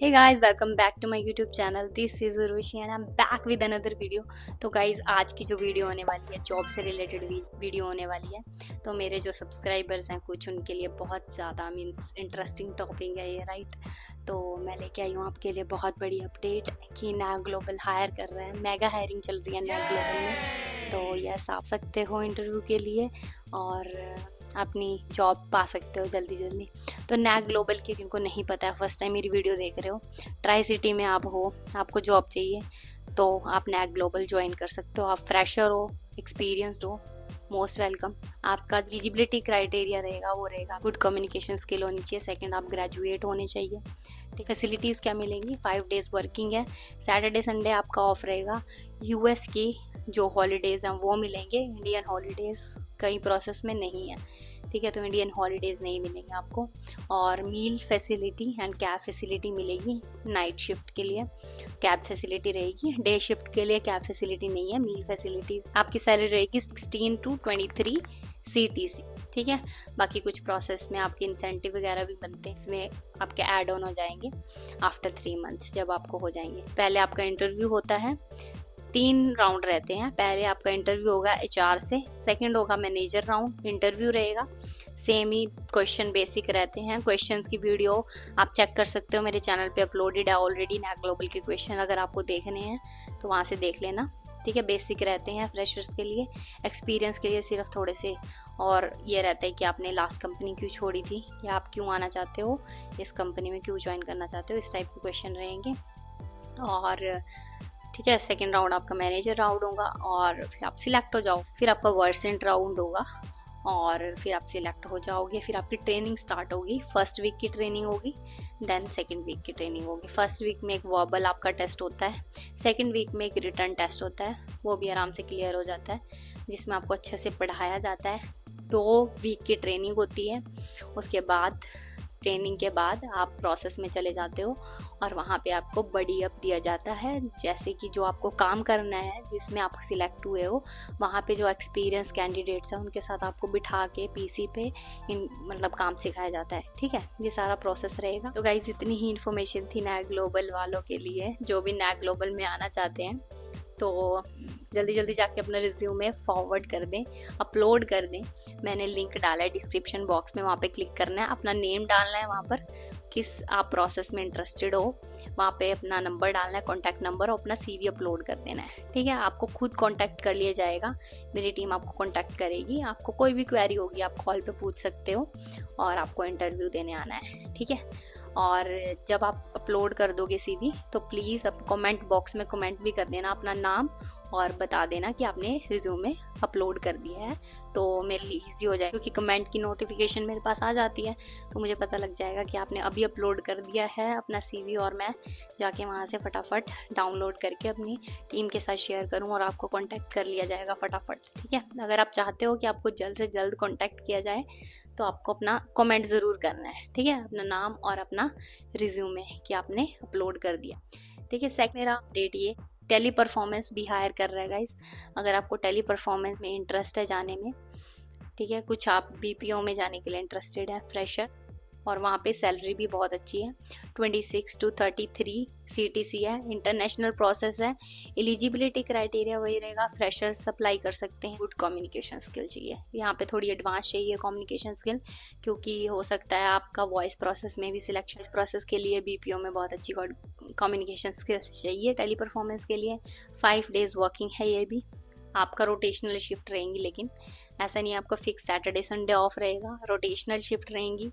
Hey guys, welcome back to my YouTube channel. This is Urvashi and I'm back with another video. तो guys, आज की जो video होने वाली है जॉब से रिलेटेड वीडियो होने वाली है। तो मेरे जो सब्सक्राइबर्स हैं कुछ, उनके लिए बहुत ज़्यादा मीन्स इंटरेस्टिंग टॉपिक है ये, राइट। तो मैं लेके आई हूँ आपके लिए बहुत बड़ी अपडेट कि नैग ग्लोबल हायर कर रहा है। मेगा हायरिंग चल रही है नैग ग्लोबल में। तो यस, आप सकते हो इंटरव्यू के लिए और अपनी जॉब पा सकते हो जल्दी जल्दी। तो नैग ग्लोबल की जिनको नहीं पता है, फर्स्ट टाइम मेरी वीडियो देख रहे हो, ट्राई सिटी में आप हो, आपको जॉब चाहिए तो आप नैग ग्लोबल ज्वाइन कर सकते हो। आप फ्रेशर हो, एक्सपीरियंसड हो, मोस्ट वेलकम। आपका एलिजिबिलिटी क्राइटेरिया रहेगा वो रहेगा गुड कम्युनिकेशन स्किल होनी चाहिए। सेकंड, आप ग्रेजुएट होने चाहिए। ठीक, फैसिलिटीज़ क्या मिलेंगी? 5 डेज वर्किंग है, सैटरडे संडे आपका ऑफ रहेगा। यूएस की जो हॉलीडेज़ हैं वो मिलेंगे, इंडियन हॉलीडेज़ कई प्रोसेस में नहीं है। ठीक है, तो इंडियन हॉलीडेज़ नहीं मिलेंगे आपको। और मील फैसिलिटी एंड कैब फैसिलिटी मिलेगी नाइट शिफ्ट के लिए, कैब फैसिलिटी रहेगी। डे शिफ्ट के लिए कैब फैसिलिटी नहीं है, मील फैसिलिटी। आपकी सैलरी रहेगी 16 to 23 CTC। ठीक है, बाकी कुछ प्रोसेस में आपके इंसेंटिव वगैरह भी बनते हैं, इसमें आपके ऐड ऑन हो जाएंगे आफ्टर 3 मंथ्स जब आपको हो जाएंगे। पहले आपका इंटरव्यू होता है, 3 राउंड रहते हैं। पहले आपका इंटरव्यू होगा HR से, सेकंड होगा मैनेजर राउंड इंटरव्यू रहेगा। सेम ही क्वेश्चन बेसिक रहते हैं। क्वेश्चंस की वीडियो आप चेक कर सकते हो, मेरे चैनल पे अपलोडेड है ऑलरेडी। नैग ग्लोबल के क्वेश्चन अगर आपको देखने हैं तो वहाँ से देख लेना। ठीक है, बेसिक रहते हैं फ्रेशर्स के लिए। एक्सपीरियंस के लिए सिर्फ थोड़े से और ये रहता है कि आपने लास्ट कंपनी क्यों छोड़ी थी या आप क्यों आना चाहते हो, इस कंपनी में क्यों ज्वाइन करना चाहते हो, इस टाइप के क्वेश्चन रहेंगे। और ठीक है, सेकेंड राउंड आपका मैनेजर राउंड होगा और फिर आप सिलेक्ट हो जाओ। फिर आपका वर्सेंट राउंड होगा और फिर आप सिलेक्ट हो जाओगे। फिर आपकी ट्रेनिंग स्टार्ट होगी। फर्स्ट वीक की ट्रेनिंग होगी, देन सेकंड वीक की ट्रेनिंग होगी। फर्स्ट वीक में एक वर्बल आपका टेस्ट होता है, सेकंड वीक में एक रिटर्न टेस्ट होता है, वो भी आराम से क्लियर हो जाता है, जिसमें आपको अच्छे से पढ़ाया जाता है। 2 वीक की ट्रेनिंग होती है। उसके बाद ट्रेनिंग के बाद आप प्रोसेस में चले जाते हो और वहाँ पे आपको बडी अप दिया जाता है। जैसे कि जो आपको काम करना है जिसमें आप सिलेक्ट हुए हो, वहाँ पे जो एक्सपीरियंस कैंडिडेट्स हैं उनके साथ आपको बिठा के PC पे मतलब काम सिखाया जाता है। ठीक है, ये सारा प्रोसेस रहेगा। तो गाइज, इतनी ही इन्फॉर्मेशन थी नैग ग्लोबल वालों के लिए, जो भी नैग ग्लोबल में आना चाहते हैं। तो जल्दी जल्दी जाके अपना रिज्यूमे फॉरवर्ड कर दें, अपलोड कर दें। मैंने लिंक डाला है डिस्क्रिप्शन बॉक्स में, वहाँ पे क्लिक करना है, अपना नेम डालना है वहाँ पर, किस आप प्रोसेस में इंटरेस्टेड हो, वहाँ पे अपना नंबर डालना है, कॉन्टैक्ट नंबर, और अपना CV अपलोड कर देना है। ठीक है, आपको खुद कॉन्टैक्ट कर लिया जाएगा, मेरी टीम आपको कॉन्टैक्ट करेगी। आपको कोई भी क्वेरी होगी आप कॉल पे पूछ सकते हो और आपको इंटरव्यू देने आना है। ठीक है, और जब आप अपलोड कर दोगे CV तो प्लीज़ अब कमेंट बॉक्स में कमेंट भी कर देना अपना नाम और बता देना कि आपने रिज्यूमे अपलोड कर दिया है, तो मेरे लिए इजी हो जाए, क्योंकि कमेंट की नोटिफिकेशन मेरे पास आ जाती है तो मुझे पता लग जाएगा कि आपने अभी अपलोड कर दिया है अपना CV, और मैं जाके वहाँ से फटाफट डाउनलोड करके अपनी टीम के साथ शेयर करूँ और आपको कॉन्टैक्ट कर लिया जाएगा फटाफट। ठीक है, अगर आप चाहते हो कि आपको जल्द से जल्द कॉन्टैक्ट किया जाए तो आपको अपना कमेंट ज़रूर करना है। ठीक है, अपना नाम और अपना रिज्यूमे कि आपने अपलोड कर दिया। ठीक है, मेरा अपडेट ये, टेली परफॉर्मेंस भी हायर कर रहा है गाइस। अगर आपको टेली परफॉर्मेंस में इंटरेस्ट है जाने में, ठीक है, कुछ आप BPO में जाने के लिए इंटरेस्टेड है फ्रेशर, और वहाँ पे सैलरी भी बहुत अच्छी है, 26 to 33 CTC है। इंटरनेशनल प्रोसेस है। एलिजिबिलिटी क्राइटेरिया वही रहेगा, फ्रेशर्स अप्लाई कर सकते हैं। गुड कम्युनिकेशन स्किल चाहिए, यहाँ पे थोड़ी एडवांस चाहिए कम्युनिकेशन स्किल, क्योंकि हो सकता है आपका वॉइस प्रोसेस में भी सिलेक्शन। इस प्रोसेस के लिए BPO में बहुत अच्छी कम्युनिकेशन स्किल्स चाहिए टेली परफॉर्मेंस के लिए। 5 डेज वर्किंग है ये भी। आपका रोटेशनल शिफ्ट रहेंगी, लेकिन ऐसा नहीं आपका फिक्स सैटरडे संडे ऑफ रहेगा, रोटेशनल शिफ्ट रहेंगी।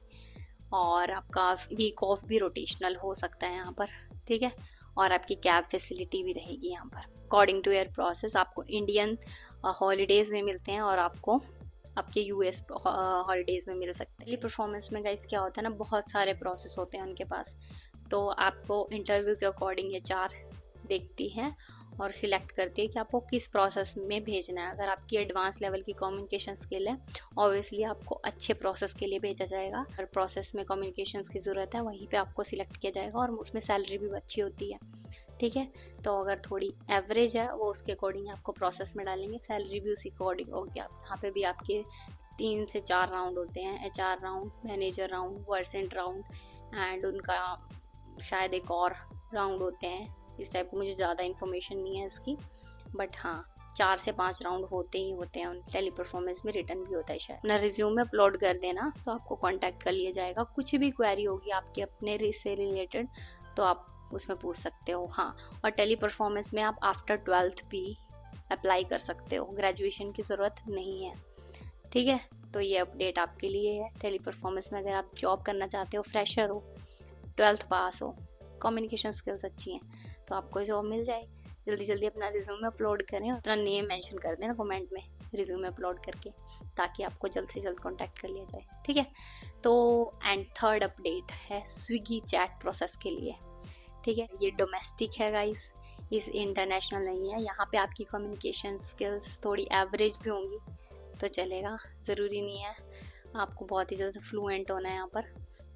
और आपका वीक ऑफ भी रोटेशनल हो सकता है यहाँ पर। ठीक है, और आपकी कैब फैसिलिटी भी रहेगी यहाँ पर। अकॉर्डिंग टू योर प्रोसेस आपको इंडियन हॉलीडेज़ में मिलते हैं और आपको आपके US हॉलीडेज़ में मिल सकते हैं। परफॉर्मेंस में गाइस क्या होता है ना, बहुत सारे प्रोसेस होते हैं उनके पास, तो आपको इंटरव्यू के अकॉर्डिंग HR देखती है और सिलेक्ट करती है कि आपको किस प्रोसेस में भेजना है। अगर आपकी एडवांस लेवल की कम्युनिकेशन स्किल है, ऑब्वियसली आपको अच्छे प्रोसेस के लिए भेजा जाएगा। हर प्रोसेस में कम्युनिकेशन की ज़रूरत है, वहीं पे आपको सिलेक्ट किया जाएगा और उसमें सैलरी भी अच्छी होती है। ठीक है, तो अगर थोड़ी एवरेज है वो उसके अकॉर्डिंग आपको प्रोसेस में डालेंगे, सैलरी भी उसी अकॉर्डिंग होगी। यहाँ पे भी आपके 3 से 4 राउंड होते हैं, HR round, manager round, Versant round, and उनका शायद एक और राउंड होते हैं इस टाइप को, मुझे ज़्यादा इन्फॉर्मेशन नहीं है इसकी, बट हाँ 4 से 5 राउंड होते ही होते हैं। टेली परफॉर्मेंस में रिटर्न भी होता है शायद। अपना रिज्यूम अपलोड कर देना तो आपको कांटेक्ट कर लिया जाएगा। कुछ भी क्वेरी होगी आपके अपने से रिलेटेड तो आप उसमें पूछ सकते हो। हाँ, और टेली परफॉर्मेंस में आप आफ्टर 12th भी अप्लाई कर सकते हो, ग्रेजुएशन की ज़रूरत नहीं है। ठीक है, तो ये अपडेट आपके लिए है। टेली परफॉर्मेंस में अगर आप जॉब करना चाहते हो, फ्रेशर हो, 12th पास हो, कम्युनिकेशन स्किल्स अच्छी हैं, तो आपको जॉब मिल जाए। जल्दी जल्दी अपना रिज्यूमे अपलोड करें, अपना नेम मेंशन कर देना कमेंट में रिज्यूमे अपलोड करके, ताकि आपको जल्द से जल्द कांटेक्ट कर लिया जाए। ठीक है, तो एंड थर्ड अपडेट है स्विगी चैट प्रोसेस के लिए। ठीक है, ये डोमेस्टिक है गाइस, इस इंटरनेशनल नहीं है। यहाँ पे आपकी कम्युनिकेशन स्किल्स थोड़ी एवरेज भी होंगी तो चलेगा, ज़रूरी नहीं है आपको बहुत ही ज़्यादा फ्लुएंट होना है यहाँ पर।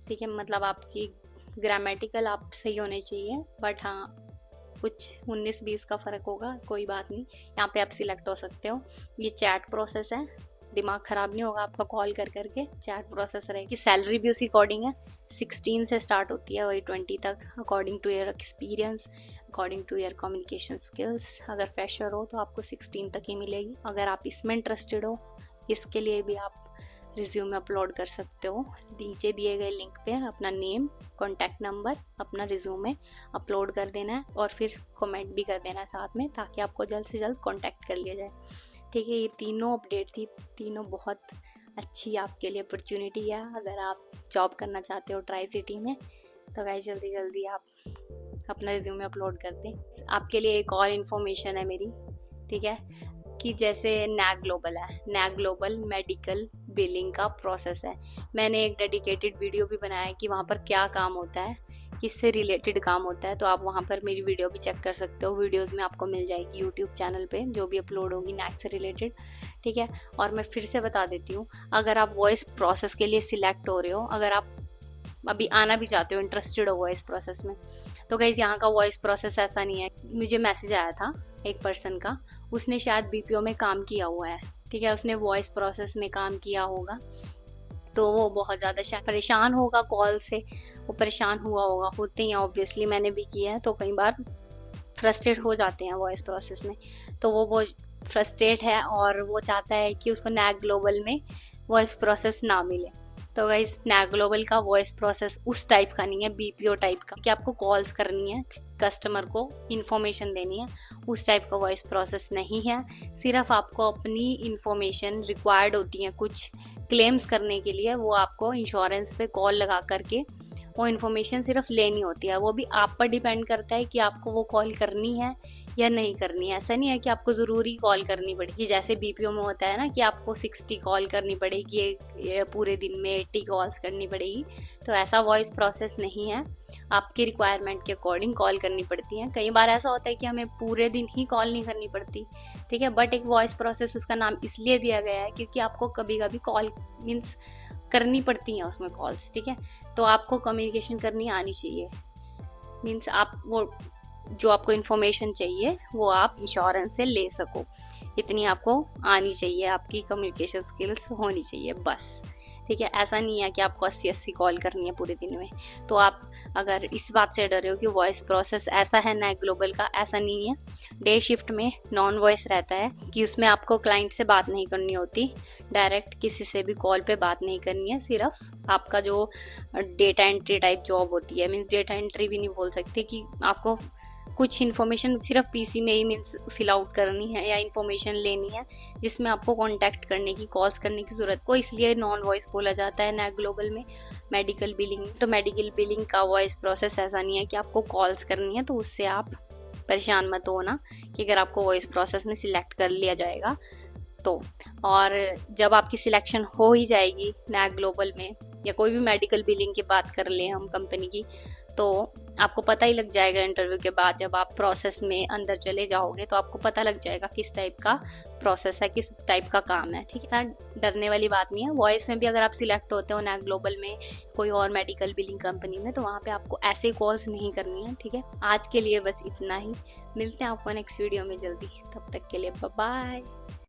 ठीक है, मतलब आपकी ग्रामेटिकल आप सही होने चाहिए, बट हाँ कुछ 19-20 का फ़र्क होगा, कोई बात नहीं, यहाँ पे आप सिलेक्ट हो सकते हो। ये चैट प्रोसेस है, दिमाग ख़राब नहीं होगा आपका कॉल कर करके, चैट प्रोसेस रहेगी। सैलरी भी उसी अकॉर्डिंग है, 16 से स्टार्ट होती है, वही 20 तक, according to your experience, according to your communication skills. अगर फ्रेशर हो तो आपको 16 तक ही मिलेगी। अगर आप इसमें इंटरेस्टेड हो, इसके लिए भी आप रिज्यूम अपलोड कर सकते हो। नीचे दिए गए लिंक पे अपना नेम, कॉन्टैक्ट नंबर, अपना रिज्यूमे अपलोड कर देना है और फिर कमेंट भी कर देना है साथ में, ताकि आपको जल्द से जल्द कॉन्टैक्ट कर लिया जाए। ठीक है, ये तीनों अपडेट थी, तीनों बहुत अच्छी आपके लिए अपॉर्चुनिटी है। अगर आप जॉब करना चाहते हो ट्राई सिटी में तो गाइस जल्दी जल्दी आप अपना रिज्यूमे अपलोड कर दें। आपके लिए एक और इन्फॉर्मेशन है मेरी, ठीक है, कि जैसे नैक ग्लोबल है, नैक ग्लोबल मेडिकल बिलिंग का प्रोसेस है। मैंने एक डेडिकेटेड वीडियो भी बनाया है कि वहाँ पर क्या काम होता है, किससे रिलेटेड काम होता है, तो आप वहाँ पर मेरी वीडियो भी चेक कर सकते हो। वीडियोस में आपको मिल जाएगी यूट्यूब चैनल पे, जो भी अपलोड होगी नैक से रिलेटेड। ठीक है, और मैं फिर से बता देती हूँ, अगर आप वॉइस प्रोसेस के लिए सिलेक्ट हो रहे हो, अगर आप अभी आना भी चाहते हो, इंटरेस्टेड हो वॉइस प्रोसेस में, तो गाइस यहाँ का वॉइस प्रोसेस ऐसा नहीं है। मुझे मैसेज आया था एक पर्सन का, उसने शायद बीपीओ में काम किया हुआ है। ठीक है, उसने वॉइस प्रोसेस में काम किया होगा, तो वो बहुत ज़्यादा शायद परेशान होगा कॉल से, वो परेशान हुआ होगा, होते ही ऑब्वियसली, मैंने भी किया है, तो कई बार फ्रस्ट्रेट हो जाते हैं वॉइस प्रोसेस में। तो वो फ्रस्ट्रेट है और वो चाहता है कि उसको नैक ग्लोबल में वॉइस प्रोसेस ना मिले। तो गाइस नैक ग्लोबल का वॉइस प्रोसेस उस टाइप का नहीं है, बीपीओ टाइप का, कि आपको कॉल्स करनी है, कस्टमर को इन्फॉर्मेशन देनी है, उस टाइप का वॉइस प्रोसेस नहीं है। सिर्फ आपको अपनी इन्फॉर्मेशन रिक्वायर्ड होती है कुछ क्लेम्स करने के लिए, वो आपको इंश्योरेंस पे कॉल लगा करके वो इन्फॉर्मेशन सिर्फ लेनी होती है। वो भी आप पर डिपेंड करता है कि आपको वो कॉल करनी है या नहीं करनी है। ऐसा नहीं है कि आपको ज़रूरी कॉल करनी पड़ेगी, जैसे बीपीओ में होता है ना कि आपको 60 कॉल करनी पड़ेगी, पूरे दिन में 80 कॉल्स करनी पड़ेगी। तो ऐसा वॉइस प्रोसेस नहीं है, आपकी रिक्वायरमेंट के अकॉर्डिंग कॉल करनी पड़ती है। कई बार ऐसा होता है कि हमें पूरे दिन ही कॉल नहीं करनी पड़ती, ठीक है, बट एक वॉइस प्रोसेस उसका नाम इसलिए दिया गया है क्योंकि आपको कभी कभी कॉल मीन्स करनी पड़ती हैं उसमें कॉल्स। ठीक है, तो आपको कम्युनिकेशन करनी आनी चाहिए, मीन्स आप वो जो आपको इन्फॉर्मेशन चाहिए वो आप इंश्योरेंस से ले सको, इतनी आपको आनी चाहिए, आपकी कम्युनिकेशन स्किल्स होनी चाहिए बस। ठीक है, ऐसा नहीं है कि आपको 80 कॉल करनी है पूरे दिन में। तो आप अगर इस बात से डर रहे हो कि वॉइस प्रोसेस ऐसा है नैक ग्लोबल का, ऐसा नहीं है। डे शिफ्ट में नॉन वॉइस रहता है कि उसमें आपको क्लाइंट से बात नहीं करनी होती, डायरेक्ट किसी से भी कॉल पे बात नहीं करनी है। सिर्फ आपका जो डेटा एंट्री टाइप जॉब होती है, मीन्स डेटा एंट्री भी नहीं बोल सकते, कि आपको कुछ इन्फॉर्मेशन सिर्फ पीसी में ही मीन्स फिल आउट करनी है या इन्फॉर्मेशन लेनी है, जिसमें आपको कांटेक्ट करने की, कॉल्स करने की ज़रूरत को, इसलिए नॉन वॉइस बोला जाता है नैक ग्लोबल में। मेडिकल बिलिंग, तो मेडिकल बिलिंग का वॉइस प्रोसेस ऐसा नहीं है कि आपको कॉल्स करनी है, तो उससे आप परेशान मत होना कि अगर आपको वॉइस प्रोसेस में सिलेक्ट कर लिया जाएगा तो। और जब आपकी सिलेक्शन हो ही जाएगी नैक ग्लोबल में, या कोई भी मेडिकल बिलिंग की बात कर ले हम कंपनी की, तो आपको पता ही लग जाएगा इंटरव्यू के बाद, जब आप प्रोसेस में अंदर चले जाओगे तो आपको पता लग जाएगा किस टाइप का प्रोसेस है, किस टाइप का काम है। ठीक है, डरने वाली बात नहीं है। वॉइस में भी अगर आप सिलेक्ट होते हो नैक ग्लोबल में, कोई और मेडिकल बिलिंग कंपनी में, तो वहाँ पे आपको ऐसे कॉल्स नहीं करनी है। ठीक है, आज के लिए बस इतना ही, मिलते हैं आपको नेक्स्ट वीडियो में जल्दी, तब तक के लिए बाय बाय।